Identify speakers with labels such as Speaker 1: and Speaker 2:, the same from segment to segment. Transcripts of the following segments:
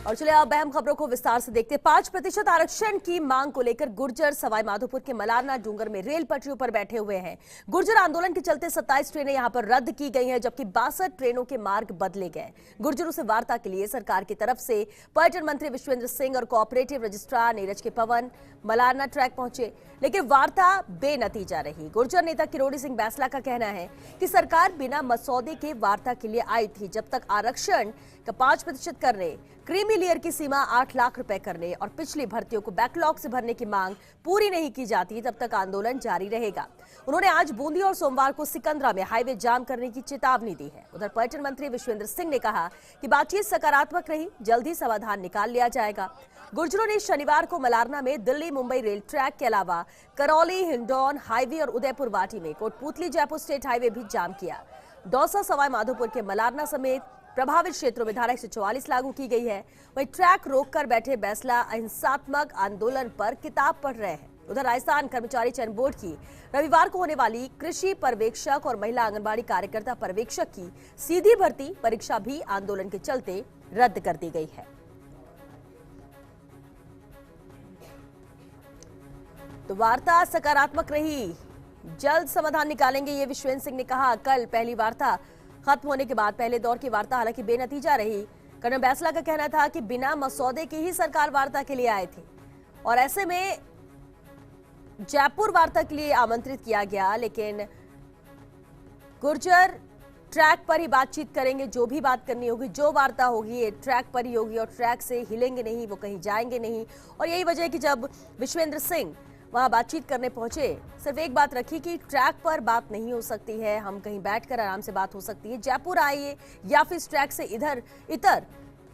Speaker 1: और चलिए अब अहम खबरों को विस्तार से देखते हैं। 5% आरक्षण की मांग को लेकर गुर्जर सवाई माधोपुर के मलारना डूंगर में रेल पटरियों पर बैठे हुए हैं। गुर्जर आंदोलन के चलते 27 ट्रेनें यहां पर रद्द की गई हैं, जबकि 62 ट्रेनों के मार्ग बदले गए। गुर्जरों से वार्ता के लिए सरकार की तरफ से पर्यटन मंत्री विश्वेंद्र सिंह और कोऑपरेटिव रजिस्ट्रार नीरज के पवन मलारना ट्रैक पहुंचे, लेकिन वार्ता बेनतीजा रही। गुर्जर नेता किरोड़ी सिंह बैंसला का कहना है कि सरकार बिना मसौदे के वार्ता के लिए आई थी। जब तक आरक्षण का 5% करने, क्रीमी लेयर की सीमा 8 लाख रुपए करने और पिछली भर्तियों को बैकलॉग से भरने की मांग पूरी नहीं की जाती, तब तक आंदोलन जारी रहेगा। उन्होंने आज बूंदी और सोमवार को सिकंदरा में हाईवे जाम करने की चेतावनी दी है। उधर पर्यटन मंत्री विश्वेंद्र सिंह ने कहा कि बातचीत सकारात्मक रही, जल्द ही समाधान निकाल लिया जाएगा। गुर्जरों ने शनिवार को मलारना में दिल्ली मुंबई रेल ट्रैक के अलावा करौली हिंडौन हाईवे और उदयपुर वाटी में कोटपुतली जयपुर स्टेट हाईवे भी जाम किया। दौसा सवाई माधोपुर के मलारना समेत प्रभावित क्षेत्रों में धारा 144 लागू की गई है। वहीं ट्रैक रोककर बैठे बैंसला अहिंसात्मक आंदोलन पर किताब पढ़ रहे हैं। उधर राजस्थान कर्मचारी चयन बोर्ड की रविवार को होने वाली कृषि पर्यवेक्षक और महिला आंगनबाड़ी कार्यकर्ता पर्यवेक्षक की सीधी भर्ती परीक्षा भी आंदोलन के चलते रद्द कर दी गई है। तो वार्ता सकारात्मक रही, जल्द समाधान निकालेंगे, ये विश्वेंद्र सिंह ने कहा। कल पहली वार्ता खत्म होने के बाद पहले दौर की वार्ता हालांकि बेनतीजा रही। कर्नल बैंसला का कहना था कि बिना मसौदे की ही सरकार वार्ता के लिए आए थे और ऐसे में जयपुर वार्ता के लिए आमंत्रित किया गया, लेकिन गुर्जर ट्रैक पर ही बातचीत करेंगे। जो भी बात करनी होगी, जो वार्ता होगी, ये ट्रैक पर ही होगी और ट्रैक से हिलेंगे नहीं, वो कहीं जाएंगे नहीं। और यही वजह है कि जब विश्वेंद्र सिंह वहां बातचीत करने पहुंचे, सिर्फ एक बात रखी कि ट्रैक पर बात नहीं हो सकती है, हम कहीं बैठकर आराम से बात हो सकती है, जयपुर आइए या फिर इस ट्रैक से इधर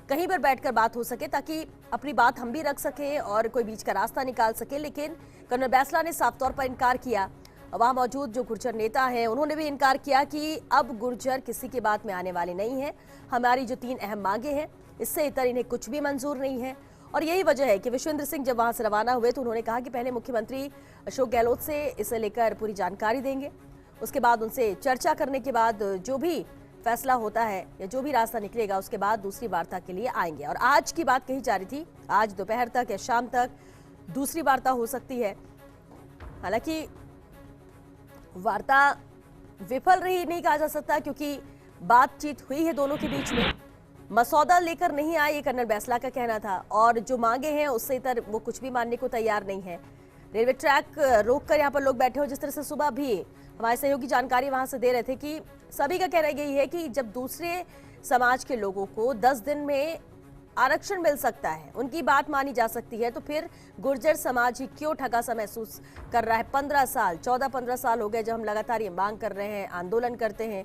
Speaker 1: कहीं पर बैठकर बात हो सके, ताकि अपनी बात हम भी रख सके और कोई बीच का रास्ता निकाल सके। लेकिन कर्नल बैंसला ने साफ तौर पर इनकार किया। वहां मौजूद जो गुर्जर नेता हैं, उन्होंने भी इनकार किया कि अब गुर्जर किसी की बात में आने वाले नहीं है। हमारी जो 3 अहम मांगे हैं, इससे इतर इन्हें कुछ भी मंजूर नहीं है। और यही वजह है कि विश्वेंद्र सिंह जब वहां से रवाना हुए तो उन्होंने कहा कि पहले मुख्यमंत्री अशोक गहलोत से इसे लेकर पूरी जानकारी देंगे, उसके बाद उनसे चर्चा करने के बाद जो भी फैसला होता है या जो भी रास्ता निकलेगा, उसके बाद दूसरी वार्ता के लिए आएंगे। और आज की बात कही जा रही थी, आज दोपहर तक या शाम तक दूसरी वार्ता हो सकती है। हालांकि वार्ता विफल रही नहीं कहा जा सकता, क्योंकि बातचीत हुई है दोनों के बीच में। मसौदा लेकर नहीं आए, ये कर्नल बैंसला का कहना था, और जो मांगे हैं उससे इतर वो कुछ भी मानने को तैयार नहीं है। रेलवे ट्रैक रोककर यहाँ पर लोग बैठे हो, जिस तरह से सुबह भी हमारे सहयोगी जानकारी वहां से दे रहे थे कि सभी का कहना यही है कि जब दूसरे समाज के लोगों को 10 दिन में आरक्षण मिल सकता है, उनकी बात मानी जा सकती है, तो फिर गुर्जर समाज ही क्यों ठगा सा महसूस कर रहा है। 14-15 साल हो गए जब हम लगातार ये मांग कर रहे हैं, आंदोलन करते हैं,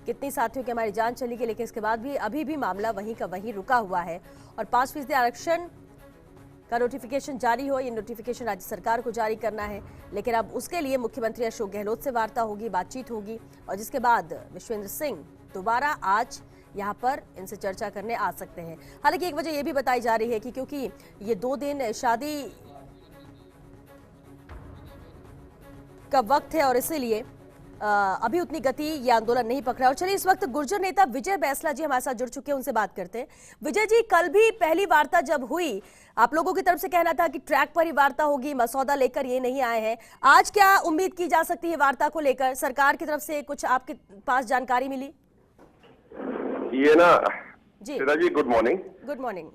Speaker 1: कितनी साथियों की हमारी जान चली गई, लेकिन इसके बाद भी अभी भी मामला वहीं का वहीं रुका हुआ है। और 5% आरक्षण का नोटिफिकेशन जारी हो, ये नोटिफिकेशन राज्य सरकार को जारी करना है, लेकिन अब उसके लिए मुख्यमंत्री अशोक गहलोत से वार्ता होगी, बातचीत होगी, और जिसके बाद विश्वेंद्र सिंह दोबारा आज यहाँ पर इनसे चर्चा करने आ सकते हैं। हालांकि एक वजह यह भी बताई जा रही है कि क्योंकि ये 2 दिन शादी का वक्त है और इसीलिए अभी उतनी गति ये आंदोलन नहीं पकड़ा। और चलिए इस वक्त गुर्जर नेता विजय बैंसला जी हमारे साथ जुड़ चुके हैं, उनसे बात करते हैं। विजय जी, कल भी पहली वार्ता जब हुई, आप लोगों की तरफ से कहना था कि ट्रैक पर ही वार्ता होगी, मसौदा लेकर ये नहीं आए हैं। आज क्या उम्मीद की जा सकती है वार्ता को लेकर? सरकार की तरफ से कुछ आपके पास जानकारी मिली?
Speaker 2: ये ना
Speaker 1: जी
Speaker 2: जी, गुड मॉर्निंग।
Speaker 1: Good morning.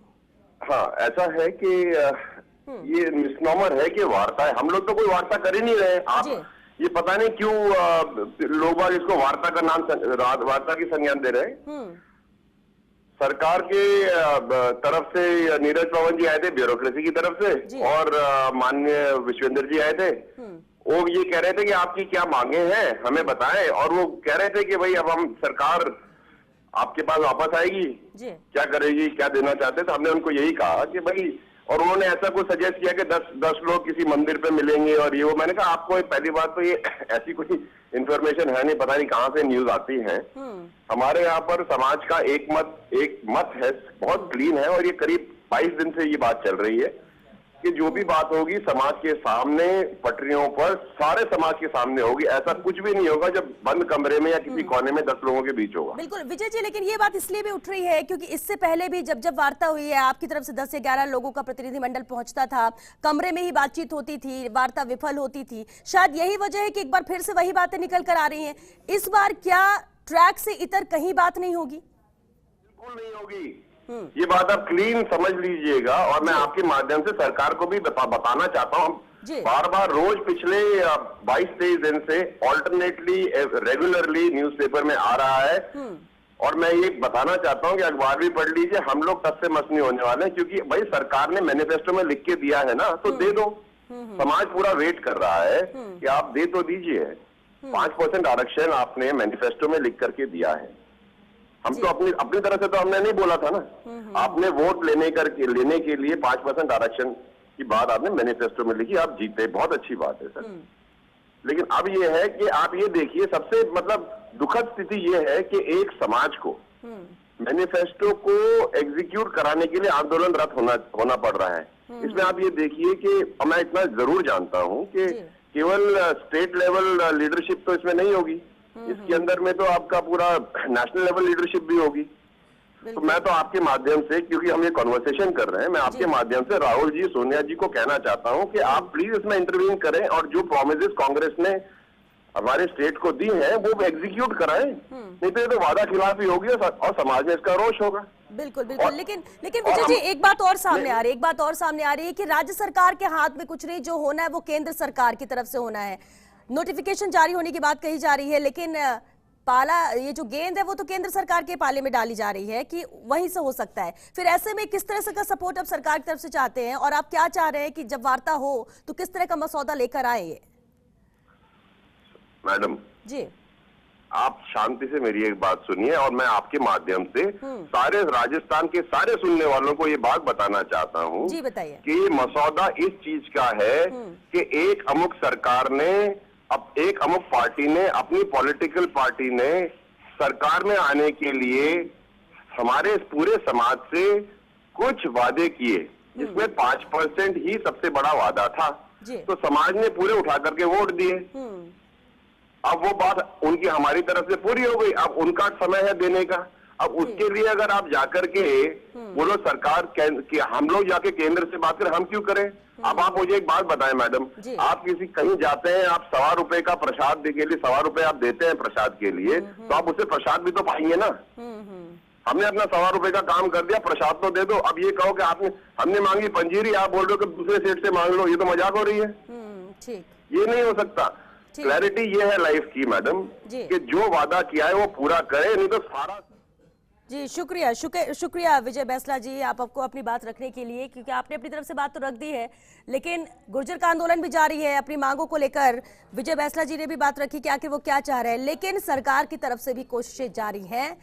Speaker 2: हाँ, ऐसा है कि ये मिसनोमर है कि वार्ता है। हम लोग तो कोई वार्ता कर ही नहीं रहे। आप ये पता नहीं क्यों लोग बाग इसको वार्ता का नाम, वार्ता की संज्ञान दे रहे हैं। सरकार के तरफ से नीरज पवन जी आए थे ब्यूरोक्रेसी की तरफ से, और माननीय विश्वेंद्र जी आए थे। वो ये कह रहे थे कि आपकी क्या मांगे हैं हमें बताएं, और वो कह रहे थे कि भाई अब हम सरकार आपके पास वापस आएगी, क्या करेगी, क्या देना चाहते। तो हमने उनको यही कहा कि भाई, और उन्होंने ऐसा कुछ सजेस्ट किया कि 10 लोग किसी मंदिर पे मिलेंगे और ये वो। मैंने कहा आपको पहली बात तो ये ऐसी कोई इन्फॉर्मेशन है नहीं, पता नहीं कहाँ से न्यूज आती है। हमारे यहाँ पर समाज का एक मत है, बहुत क्लीन है, और ये करीब 22 दिन से ये बात चल रही है कि जो भी बात होगी समाज के सामने, पटरियों पर, सारे समाज के सामने होगी। ऐसा कुछ भी नहीं होगा जब बंद कमरे में या किसी कोने में 10 लोगों के बीच होगा।
Speaker 1: बिल्कुल विजय जी, लेकिन ये बात इसलिए भी उठ रही है क्योंकि इससे पहले भी जब जब वार्ता हुई है आपकी तरफ से 10 से 11 लोगों का प्रतिनिधिमंडल पहुंचता था, कमरे में ही बातचीत होती थी, वार्ता विफल होती थी। शायद यही वजह है कि एक बार फिर से वही बातें निकल कर आ रही हैं। इस बार क्या ट्रैक से इतर कहीं बात नहीं होगी?
Speaker 2: बिल्कुल नहीं होगी। ये बात आप क्लीन समझ लीजिएगा। और मैं आपके माध्यम से सरकार को भी बताना चाहता हूँ, बार बार रोज पिछले 22-23 दिन से ऑल्टरनेटली रेगुलरली न्यूज़पेपर में आ रहा है। और मैं ये बताना चाहता हूँ कि अखबार भी पढ़ लीजिए, हम लोग तब से मस नहीं होने वाले हैं, क्योंकि भाई सरकार ने मैनिफेस्टो में लिख के दिया है ना, तो दे दो। समाज पूरा वेट कर रहा है कि आप दे तो दीजिए। 5% आरक्षण आपने मैनिफेस्टो में लिख करके दिया है। हम तो अपनी तरफ से तो हमने नहीं बोला था ना। आपने वोट लेने के लिए 5% आरक्षण की बात आपने मैनिफेस्टो में लिखी, आप जीते, बहुत अच्छी बात है सर। लेकिन अब ये है कि आप ये देखिए, सबसे मतलब दुखद स्थिति ये है कि एक समाज को मैनिफेस्टो को एग्जीक्यूट कराने के लिए आंदोलनरत होना पड़ रहा है। इसमें आप ये देखिए कि मैं इतना जरूर जानता हूं कि केवल स्टेट लेवल लीडरशिप तो इसमें नहीं होगी, इसके अंदर में तो आपका पूरा नेशनल लेवल लीडरशिप भी होगी। तो मैं तो आपके माध्यम से, क्योंकि हम ये कॉन्वर्सेशन कर रहे हैं, मैं आपके माध्यम से राहुल जी, सोनिया जी को कहना चाहता हूं कि आप प्लीज इसमें इंटरवीन करें और जो प्रॉमिसेस कांग्रेस ने हमारे स्टेट को दी है वो एग्जीक्यूट कराएं। नहीं तो ये तो वादा खिलाफी होगी और समाज में इसका रोष होगा।
Speaker 1: बिल्कुल बिल्कुल। लेकिन विजय जी, एक बात और सामने आ रही है कि राज्य सरकार के हाथ में कुछ नहीं, जो होना है वो केंद्र सरकार की तरफ से होना है। नोटिफिकेशन जारी होने की बात कही जा रही है, लेकिन पाला, ये जो गेंद है वो तो केंद्र सरकार के पाले में डाली जा रही है कि वहीं से हो सकता है। फिर ऐसे में किस तरह से का सपोर्ट अब सरकार की तरफ से चाहते हैं, और आप क्या चाह रहे हैं कि जब वार्ता हो तो किस तरह का मसौदा लेकर आए? ये
Speaker 2: मैडम
Speaker 1: जी,
Speaker 2: आप शांति से मेरी एक बात सुनिए और मैं आपके माध्यम से सारे राजस्थान के सारे सुनने वालों को ये बात बताना चाहता हूँ।
Speaker 1: जी बताइए।
Speaker 2: कि ये मसौदा इस चीज का है कि एक अमुक सरकार ने, अब एक अमुक पार्टी ने, अपनी पॉलिटिकल पार्टी ने सरकार में आने के लिए हमारे पूरे समाज से कुछ वादे किए, जिसमें 5% ही सबसे बड़ा वादा था। तो समाज ने पूरे उठा करके वोट दिए। अब वो बात उनकी हमारी तरफ से पूरी हो गई, अब उनका समय है देने का। अब उसके लिए अगर आप जाकर के बोलो सरकार कि हम लोग जाके केंद्र से बात करें, हम क्यों करें? अब आप मुझे एक बात बताएं मैडम, आप किसी कहीं जाते हैं, आप ₹1.25 का प्रसाद के लिए ₹1.25 आप देते हैं प्रसाद के लिए, तो आप उससे प्रसाद भी तो पाएंगे ना। हमने अपना ₹1.25 का काम कर दिया, प्रसाद तो दे दो। अब ये कहो कि हमने मांगी पंजीरी, आप बोल रहे हो कि दूसरे सेठ से मांग लो, ये तो मजाक हो रही है। ये नहीं हो सकता। क्लैरिटी ये है लाइफ की मैडम कि जो वादा किया है वो पूरा करे, नहीं तो सारा।
Speaker 1: जी शुक्रिया विजय बैंसला जी, आपको अपनी बात रखने के लिए, क्योंकि आपने अपनी तरफ से बात तो रख दी है, लेकिन गुर्जर का आंदोलन भी जारी है। अपनी मांगों को लेकर विजय बैंसला जी ने भी बात रखी कि आखिर वो क्या चाह रहे हैं, लेकिन सरकार की तरफ से भी कोशिशें जारी हैं।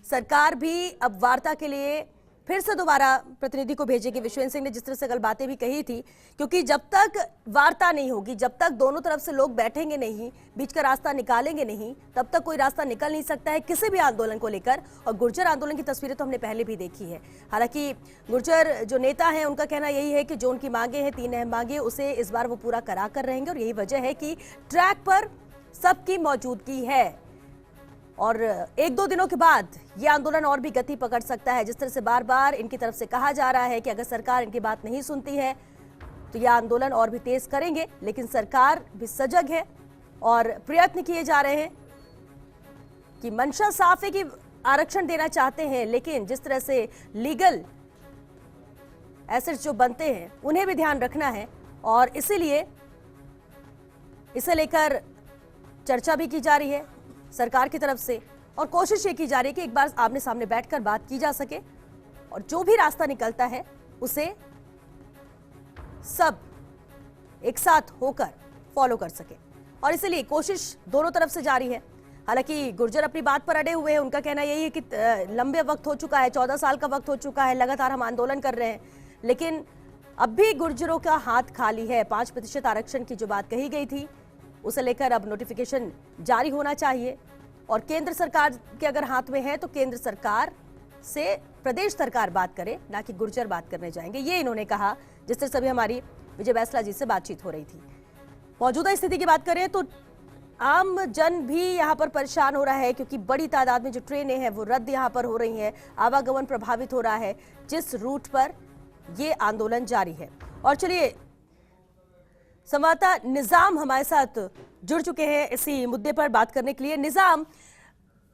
Speaker 1: सरकार भी अब वार्ता के लिए फिर से दोबारा प्रतिनिधि को भेजेगी। विश्वेंद्र सिंह ने जिस तरह से कल बातें भी कही थी, क्योंकि जब तक वार्ता नहीं होगी, जब तक दोनों तरफ से लोग बैठेंगे नहीं, बीच का रास्ता निकालेंगे नहीं, तब तक कोई रास्ता निकल नहीं सकता है किसी भी आंदोलन को लेकर। और गुर्जर आंदोलन की तस्वीरें तो हमने पहले भी देखी है। हालांकि गुर्जर जो नेता हैं उनका कहना यही है कि जो उनकी मांगे हैं, 3 अहम मांगे, उसे इस बार वो पूरा करा कर रहेंगे। और यही वजह है कि ट्रैक पर सबकी मौजूदगी है और 1-2 दिनों के बाद ये आंदोलन और भी गति पकड़ सकता है। जिस तरह से बार बार इनकी तरफ से कहा जा रहा है कि अगर सरकार इनकी बात नहीं सुनती है तो यह आंदोलन और भी तेज करेंगे, लेकिन सरकार भी सजग है और प्रयत्न किए जा रहे हैं कि मंशा साफ है कि आरक्षण देना चाहते हैं, लेकिन जिस तरह से लीगल एसेट्स जो बनते हैं उन्हें भी ध्यान रखना है। और इसीलिए इसे लेकर चर्चा भी की जा रही है सरकार की तरफ से, और कोशिश ये की जा रही है कि एक बार आमने सामने बैठकर बात की जा सके और जो भी रास्ता निकलता है उसे सब एक साथ होकर फॉलो कर सके। और इसलिए कोशिश दोनों तरफ से जारी है। हालांकि गुर्जर अपनी बात पर अड़े हुए हैं। उनका कहना यही है कि लंबे वक्त हो चुका है, 14 साल का वक्त हो चुका है, लगातार हम आंदोलन कर रहे हैं, लेकिन अब भी गुर्जरों का हाथ खाली है। 5% आरक्षण की जो बात कही गई थी उसे लेकर अब नोटिफिकेशन जारी होना चाहिए और केंद्र सरकार के अगर हाथ में है तो केंद्र सरकार से प्रदेश सरकार बात करे, ना कि गुर्जर बात करने जाएंगे, ये इन्होंने कहा। जिस तरह से अभी हमारी विजय बैंसला जी से बातचीत हो रही थी। मौजूदा स्थिति की बात करें तो आम जन भी यहाँ पर परेशान हो रहा है, क्योंकि बड़ी तादाद में जो ट्रेनें हैं वो रद्द यहाँ पर हो रही हैं, आवागमन प्रभावित हो रहा है जिस रूट पर ये आंदोलन जारी है। और चलिए, संवाददाता निजाम हमारे साथ जुड़ चुके हैं इसी मुद्दे पर बात करने के लिए। निजाम,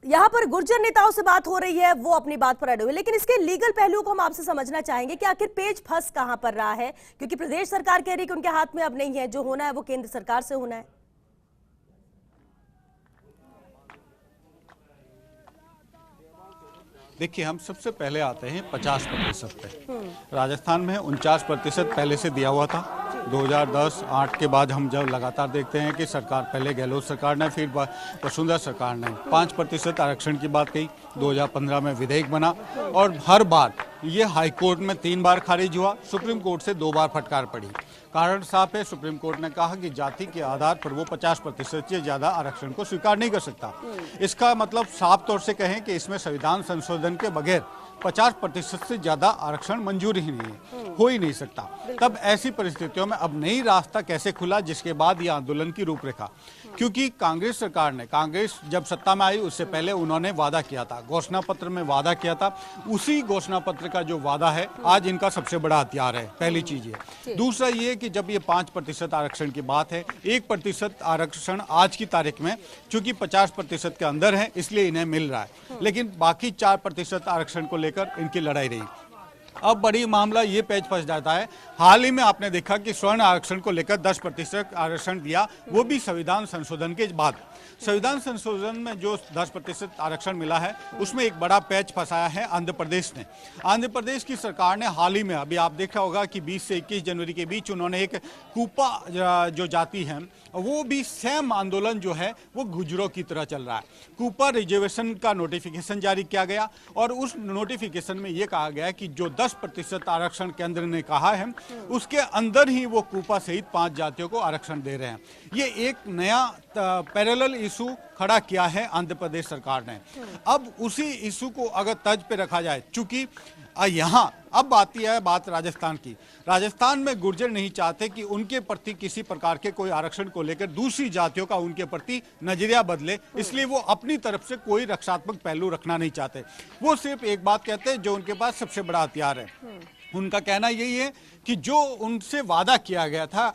Speaker 1: यहाँ पर गुर्जर नेताओं से बात हो रही है, वो अपनी बात पर अड़े हुए, लेकिन इसके लीगल पहलुओं को हम आपसे समझना चाहेंगे कि आखिर पेच फंस कहां पर रहा है, क्योंकि प्रदेश सरकार कह रही है कि उनके हाथ में अब नहीं है, जो होना है वो केंद्र सरकार से होना है।
Speaker 3: देखिए, हम सबसे पहले आते हैं 50% पे। राजस्थान में 49% पहले से दिया हुआ था। 2010-8 के बाद हम जब लगातार देखते हैं कि सरकार, पहले गहलोत सरकार ने, फिर वसुंधरा सरकार ने 5% आरक्षण की बात कही। 2015 में विधेयक बना और हर बार ये हाईकोर्ट में 3 बार खारिज हुआ, सुप्रीम कोर्ट से 2 बार फटकार पड़ी। कारण साफ है, सुप्रीम कोर्ट ने कहा कि जाति के आधार पर वो 50% से ज्यादा आरक्षण को स्वीकार नहीं कर सकता। इसका मतलब साफ तौर से कहें कि इसमें संविधान संशोधन के बगैर 50% से ज्यादा आरक्षण मंजूर ही नहीं है, हो ही नहीं सकता। तब ऐसी परिस्थितियों में अब नई रास्ता कैसे खुला, जिसके बाद ये आंदोलन की रूपरेखा, क्योंकि कांग्रेस सरकार ने, कांग्रेस जब सत्ता में आई उससे पहले उन्होंने वादा किया था, घोषणा पत्र में वादा किया था। उसी घोषणा पत्र का जो वादा है आज इनका सबसे बड़ा हथियार है। पहली चीज ये। दूसरा ये कि जब ये 5% आरक्षण की बात है, 1% आरक्षण आज की तारीख में चूंकि 50% के अंदर है इसलिए इन्हें मिल रहा है, लेकिन बाकी 4% आरक्षण को लेकर इनकी लड़ाई रही। अब बड़ी मामला ये पेच फंस जाता है। हाल ही में आपने देखा कि स्वर्ण आरक्षण को लेकर 10% आरक्षण दिया, वो भी संविधान संशोधन के बाद। संविधान संशोधन में जो 10% आरक्षण मिला है उसमें एक बड़ा पैच फंसाया है आंध्र प्रदेश ने। आंध्र प्रदेश की सरकार ने हाल ही में, अभी आप देखा होगा कि 20 से 21 जनवरी के बीच उन्होंने एक कूपा जो जाति है, वो भी सेम आंदोलन जो है वो गुजरों की तरह चल रहा है। कूपा रिजर्वेशन का नोटिफिकेशन जारी किया गया और उस नोटिफिकेशन में ये कहा गया कि जो 10% आरक्षण केंद्र ने कहा है उसके अंदर ही वो कूपा सहित 5 जातियों को आरक्षण दे रहे हैं। ये एक नया पैरेलल इशू खड़ा किया है आंध्र प्रदेश सरकार ने। अब उसी इशू को अगर तर्ज पे रखा जाए, चूंकि यहाँ अब आती है बात राजस्थान की। राजस्थान में गुर्जर नहीं चाहते कि उनके प्रति किसी प्रकार के कोई आरक्षण को लेकर दूसरी जातियों का उनके प्रति नजरिया बदले, इसलिए वो अपनी तरफ से कोई रक्षात्मक पहलू रखना नहीं चाहते। वो सिर्फ एक बात कहते हैं जो उनके पास सबसे बड़ा हथियार है। उनका कहना यही है कि जो उनसे वादा किया गया था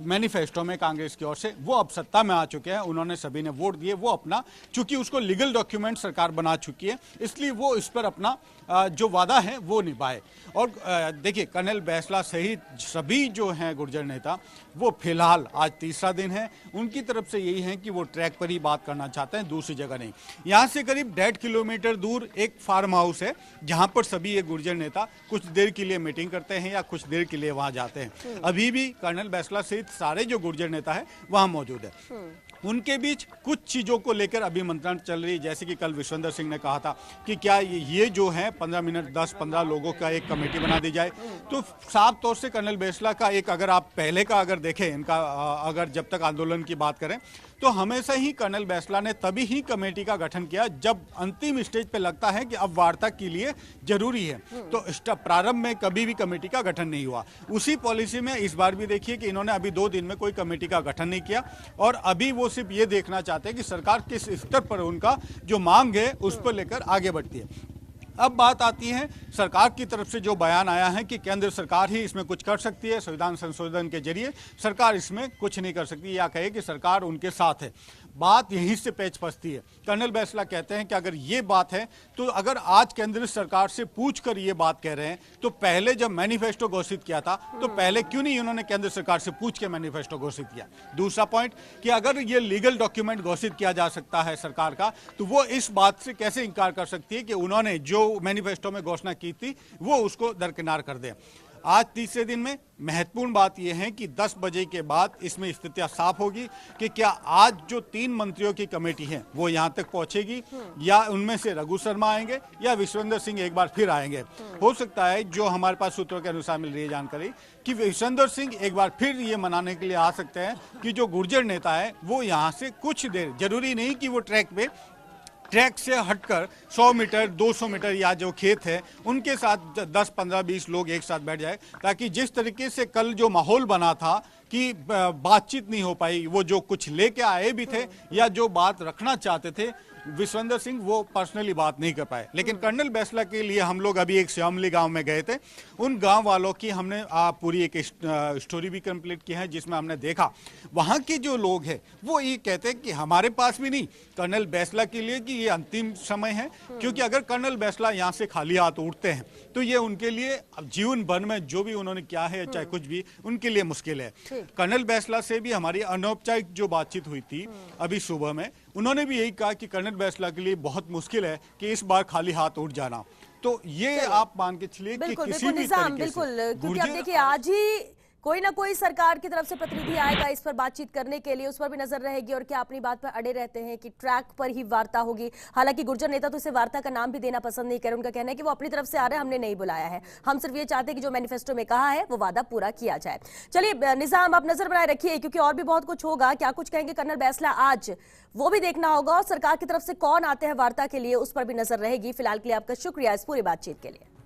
Speaker 3: मैनिफेस्टो में कांग्रेस की ओर से, वो अब सत्ता में आ चुके हैं, उन्होंने सभी ने वोट दिए, वो अपना, चूंकि उसको लीगल डॉक्यूमेंट सरकार बना चुकी है इसलिए वो इस पर अपना जो वादा है वो निभाए। और देखिए, कर्नल बैंसला सहित सभी जो हैं गुर्जर नेता, वो फिलहाल आज तीसरा दिन है, उनकी तरफ से यही है कि वो ट्रैक पर ही बात करना चाहते हैं, दूसरी जगह नहीं। यहाँ से करीब 1.5 किलोमीटर दूर एक फार्म हाउस है जहाँ पर सभी ये गुर्जर नेता कुछ देर के लिए मीटिंग करते हैं या कुछ देर के लिए वहाँ जाते हैं। अभी भी कर्नल बैंसला सहित सारे जो गुर्जर नेता है वहाँ मौजूद है। उनके बीच कुछ चीजों को लेकर अभी मंत्रणा चल रही है, जैसे कि कल विश्वेंद्र सिंह ने कहा था कि क्या ये जो है 15 मिनट 10-15 लोगों का एक कमेटी बना दी जाए। तो साफ तौर से कर्नल बैंसला का एक, अगर आप पहले का अगर देखें इनका, अगर जब तक आंदोलन की बात करें तो हमेशा ही कर्नल बैंसला ने तभी ही कमेटी का गठन किया जब अंतिम स्टेज पे लगता है कि अब वार्ता के लिए जरूरी है। तो प्रारंभ में कभी भी कमेटी का गठन नहीं हुआ। उसी पॉलिसी में इस बार भी देखिए कि इन्होंने अभी 2 दिन में कोई कमेटी का गठन नहीं किया और अभी वो सिर्फ ये देखना चाहते हैं कि सरकार किस स्तर पर उनका जो मांग है उस पर लेकर आगे बढ़ती है। अब बात आती है सरकार की तरफ से जो बयान आया है कि केंद्र सरकार ही इसमें कुछ कर सकती है, संविधान संशोधन के जरिए सरकार इसमें कुछ नहीं कर सकती, या कहे कि सरकार उनके साथ है। बात यहीं से पेच फंसती है। कर्नल बैंसला कहते हैं कि अगर ये बात है तो अगर आज केंद्र सरकार से पूछकर ये बात कह रहे हैं तो पहले जब मैनिफेस्टो घोषित किया था तो पहले क्यों नहीं उन्होंने केंद्र सरकार से पूछ के मैनिफेस्टो घोषित किया। दूसरा पॉइंट कि अगर ये लीगल डॉक्यूमेंट घोषित किया जा सकता है सरकार का, तो वो इस बात से कैसे इनकार कर सकती है कि उन्होंने जो मैनिफेस्टो में घोषणा की थी वो उसको दरकिनार कर दें। आज तीसरे दिन में महत्वपूर्ण बात यह है कि 10 बजे के बाद इसमें स्थितियां साफ होगी कि क्या आज जो 3 मंत्रियों की कमेटी है वो यहां तक पहुंचेगी या उनमें से रघु शर्मा आएंगे या विश्वेंद्र सिंह एक बार फिर आएंगे। हो सकता है, जो हमारे पास सूत्रों के अनुसार मिल रही है जानकारी, कि विश्वेंद्र सिंह एक बार फिर ये मनाने के लिए आ सकते हैं कि जो गुर्जर नेता है वो यहाँ से कुछ देर, जरूरी नहीं कि वो ट्रैक पे ट्रैक से हटकर 100 मीटर 200 मीटर या जो खेत है उनके साथ 10 15 20 लोग एक साथ बैठ जाए, ताकि जिस तरीके से कल जो माहौल बना था कि बातचीत नहीं हो पाई, वो जो कुछ लेके आए भी थे या जो बात रखना चाहते थे विश्वेंद्र सिंह वो पर्सनली बात नहीं कर पाए। लेकिन कर्नल बैसला के लिए हम लोग अभी एक श्यामली गांव में गए थे, उन गांव वालों की हमने पूरी एक स्टोरी भी कंप्लीट की है, जिसमें हमने देखा वहां के जो लोग हैं वो ये कहते हैं कि हमारे पास भी नहीं, कर्नल बैसला के लिए कि ये अंतिम समय है, क्योंकि अगर कर्नल बैसला यहाँ से खाली हाथ उठते हैं तो ये उनके लिए जीवन भर में जो भी उन्होंने किया है चाहे कुछ भी उनके लिए मुश्किल है। कर्नल बैसला से भी हमारी अनौपचारिक जो बातचीत हुई थी अभी सुबह में, उन्होंने भी यही कहा कि कर्नल बैसला के लिए बहुत मुश्किल है कि इस बार खाली हाथ उठ जाना। तो ये आप मान के चलिए कि किसी भी तरीके से
Speaker 1: क्योंकि अब देखिए आज ही कोई ना कोई सरकार की तरफ से प्रतिनिधि आएगा इस पर बातचीत करने के लिए, उस पर भी नजर रहेगी और क्या अपनी बात पर अड़े रहते हैं कि ट्रैक पर ही वार्ता होगी। हालांकि गुर्जर नेता तो इसे वार्ता का नाम भी देना पसंद नहीं कर रहे, उनका कहना है कि वो अपनी तरफ से आ रहे हैं, हमने नहीं बुलाया है, हम सिर्फ ये चाहते हैं कि जो मैनिफेस्टो में कहा है वो वादा पूरा किया जाए। चलिए निजाम, आप नजर बनाए रखिए क्योंकि और भी बहुत कुछ होगा। क्या कुछ कहेंगे कर्नल बैसला आज, वो भी देखना होगा, और सरकार की तरफ से कौन आते हैं वार्ता के लिए उस पर भी नजर रहेगी। फिलहाल के लिए आपका शुक्रिया इस पूरी बातचीत के लिए।